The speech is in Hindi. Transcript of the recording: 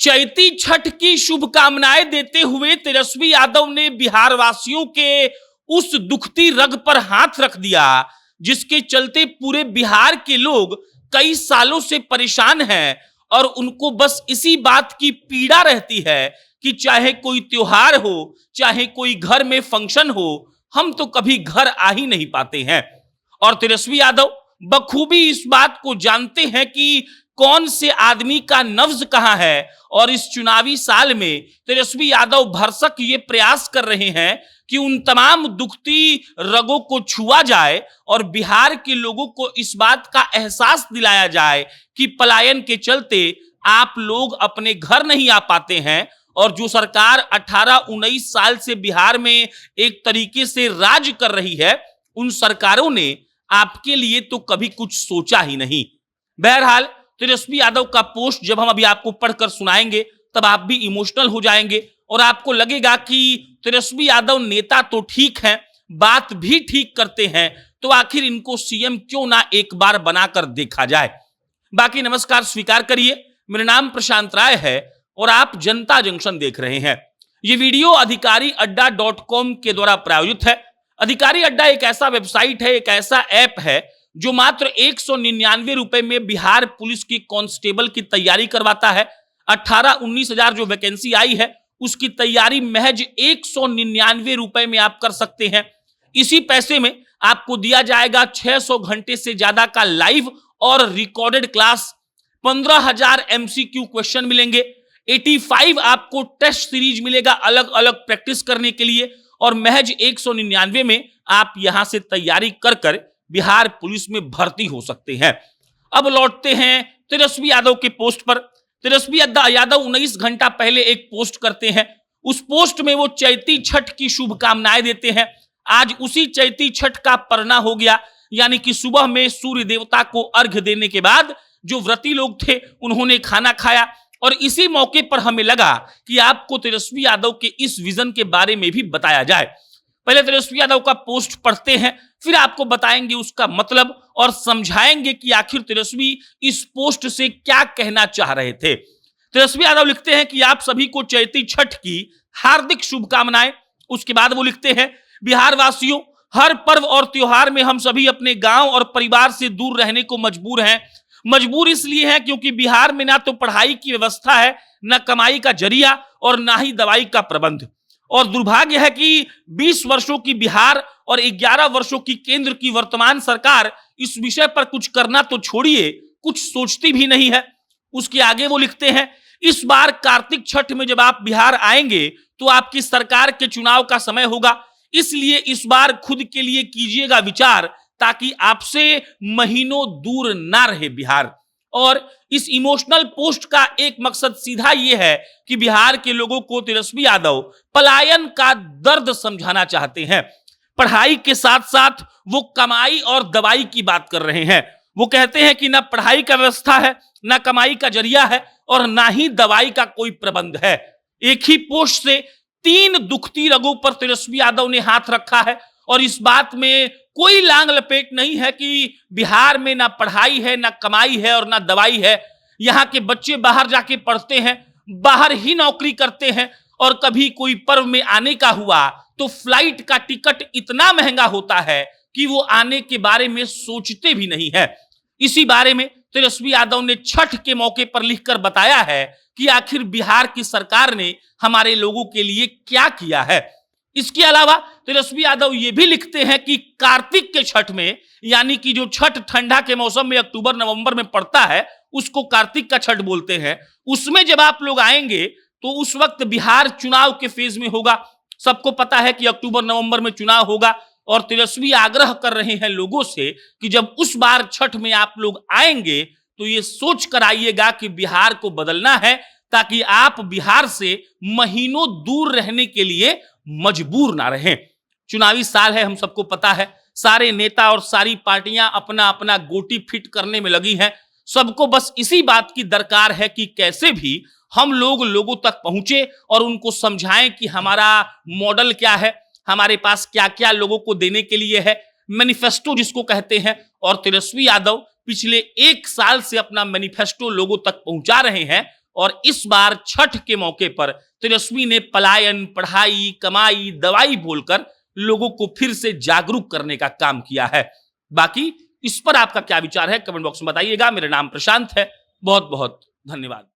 चैती छठ की शुभकामनाएं देते हुए तेजस्वी यादव ने बिहार वासियों के उस दुखती रग पर हाथ रख दिया जिसके चलते पूरे बिहार के लोग कई सालों से परेशान हैं और उनको बस इसी बात की पीड़ा रहती है कि चाहे कोई त्योहार हो, चाहे कोई घर में फंक्शन हो, हम तो कभी घर आ ही नहीं पाते हैं। और तेजस्वी यादव बखूबी इस बात को जानते हैं कि कौन से आदमी का नब्ज कहां है और इस चुनावी साल में तेजस्वी यादव भरसक ये प्रयास कर रहे हैं कि उन तमाम दुखती रगों को छुआ जाए और बिहार के लोगों को इस बात का एहसास दिलाया जाए कि पलायन के चलते आप लोग अपने घर नहीं आ पाते हैं और जो सरकार 18-19 साल से बिहार में एक तरीके से राज कर रही है, उन सरकारों ने आपके लिए तो कभी कुछ सोचा ही नहीं। बहरहाल तेजस्वी यादव का पोस्ट जब हम अभी आपको पढ़कर सुनाएंगे तब आप भी इमोशनल हो जाएंगे और आपको लगेगा कि तेजस्वी यादव नेता तो ठीक हैं, बात भी ठीक करते हैं, तो आखिर इनको सीएम क्यों ना एक बार बनाकर देखा जाए। बाकी नमस्कार स्वीकार करिए, मेरा नाम प्रशांत राय है और आप जनता जंक्शन देख रहे हैं। ये वीडियो अधिकारी अड्डा .com के द्वारा प्रायोजित है। अधिकारी अड्डा एक ऐसा वेबसाइट है, एक ऐसा ऐप है जो मात्र 199 रुपए में बिहार पुलिस की कांस्टेबल की तैयारी करवाता है। 18-19 हजार जो वैकेंसी आई है उसकी तैयारी महज 199 रुपए में आप कर सकते हैं। इसी पैसे में आपको दिया जाएगा 600 घंटे से ज्यादा का लाइव और रिकॉर्डेड क्लास, 15,000 MCQ क्वेश्चन मिलेंगे, 85 आपको टेस्ट सीरीज मिलेगा अलग अलग प्रैक्टिस करने के लिए और महज 199 में आप यहां से तैयारी कर बिहार पुलिस में भर्ती हो सकते हैं। अब लौटते हैं तेजस्वी यादव के पोस्ट पर। तेजस्वी यादव 19 घंटा पहले एक पोस्ट करते हैं। उस पोस्ट में वो चैती छठ की शुभकामनाएं देते हैं। आज उसी चैती छठ का परना हो गया, यानी कि सुबह में सूर्य देवता को अर्घ्य देने के बाद जो व्रती लोग थे उन्होंने खाना खाया और इसी मौके पर हमें लगा कि आपको तेजस्वी यादव के इस विजन के बारे में भी बताया जाए। पहले तेजस्वी यादव का पोस्ट पढ़ते हैं, फिर आपको बताएंगे उसका मतलब और समझाएंगे कि आखिर तेजस्वी इस पोस्ट से क्या कहना चाह रहे थे। तेजस्वी यादव लिखते हैं कि आप सभी को चैती छठ की हार्दिक शुभकामनाएं। उसके बाद वो लिखते हैं, बिहार वासियों, हर पर्व और त्योहार में हम सभी अपने गांव और परिवार से दूर रहने को मजबूर हैं। मजबूर इसलिए है क्योंकि बिहार में ना तो पढ़ाई की व्यवस्था है, न कमाई का जरिया और ना ही दवाई का प्रबंध। और दुर्भाग्य है कि 20 वर्षों की बिहार और 11 वर्षों की केंद्र की वर्तमान सरकार इस विषय पर कुछ करना तो छोड़िए, कुछ सोचती भी नहीं है। उसके आगे वो लिखते हैं, इस बार कार्तिक छठ में जब आप बिहार आएंगे तो आपकी सरकार के चुनाव का समय होगा, इसलिए इस बार खुद के लिए कीजिएगा विचार ताकि आपसे महीनों दूर ना रहे बिहार। और इस इमोशनल पोस्ट का एक मकसद सीधा यह है कि बिहार के लोगों को तेजस्वी यादव पलायन का दर्द समझाना चाहते हैं। पढ़ाई के साथ साथ वो कमाई और दवाई की बात कर रहे हैं। वो कहते हैं कि ना पढ़ाई का व्यवस्था है, ना कमाई का जरिया है और ना ही दवाई का कोई प्रबंध है। एक ही पोस्ट से 3 दुखती रगों पर तेजस्वी यादव ने हाथ रखा है और इस बात में कोई लांग लपेट नहीं है कि बिहार में ना पढ़ाई है, ना कमाई है और ना दवाई है। यहाँ के बच्चे बाहर जाके पढ़ते हैं, बाहर ही नौकरी करते हैं और कभी कोई पर्व में आने का हुआ तो फ्लाइट का टिकट इतना महंगा होता है कि वो आने के बारे में सोचते भी नहीं है। इसी बारे में तेजस्वी यादव ने छठ के मौके पर लिखकर बताया है कि आखिर बिहार की सरकार ने हमारे लोगों के लिए क्या किया है। इसके अलावा तेजस्वी यादव ये भी लिखते हैं कि कार्तिक के छठ में, यानी कि जो छठ ठंडा के मौसम में अक्टूबर नवंबर में पड़ता है उसको कार्तिक का छठ बोलते हैं, उसमें जब आप लोग आएंगे तो उस वक्त बिहार चुनाव के फेज में होगा। सबको पता है कि अक्टूबर नवंबर में चुनाव होगा और तेजस्वी आग्रह कर रहे हैं लोगों से कि जब उस बार छठ में आप लोग आएंगे तो ये सोच कर आइएगा कि बिहार को बदलना है ताकि आप बिहार से महीनों दूर रहने के लिए मजबूर ना रहें। चुनावी साल है, हम सबको पता है, सारे नेता और सारी पार्टियां अपना अपना गोटी फिट करने में लगी हैं। सबको बस इसी बात की दरकार है कि कैसे भी हम लोग लोगों तक पहुंचे और उनको समझाएं कि हमारा मॉडल क्या है, हमारे पास क्या क्या लोगों को देने के लिए है, मैनिफेस्टो जिसको कहते हैं। और तेजस्वी यादव पिछले 1 साल से अपना मैनिफेस्टो लोगों तक पहुंचा रहे हैं और इस बार छठ के मौके पर तेजस्वी ने पलायन, पढ़ाई, कमाई, दवाई बोलकर लोगों को फिर से जागरूक करने का काम किया है। बाकी इस पर आपका क्या विचार है कमेंट बॉक्स में बताइएगा। मेरा नाम प्रशांत है। बहुत बहुत धन्यवाद।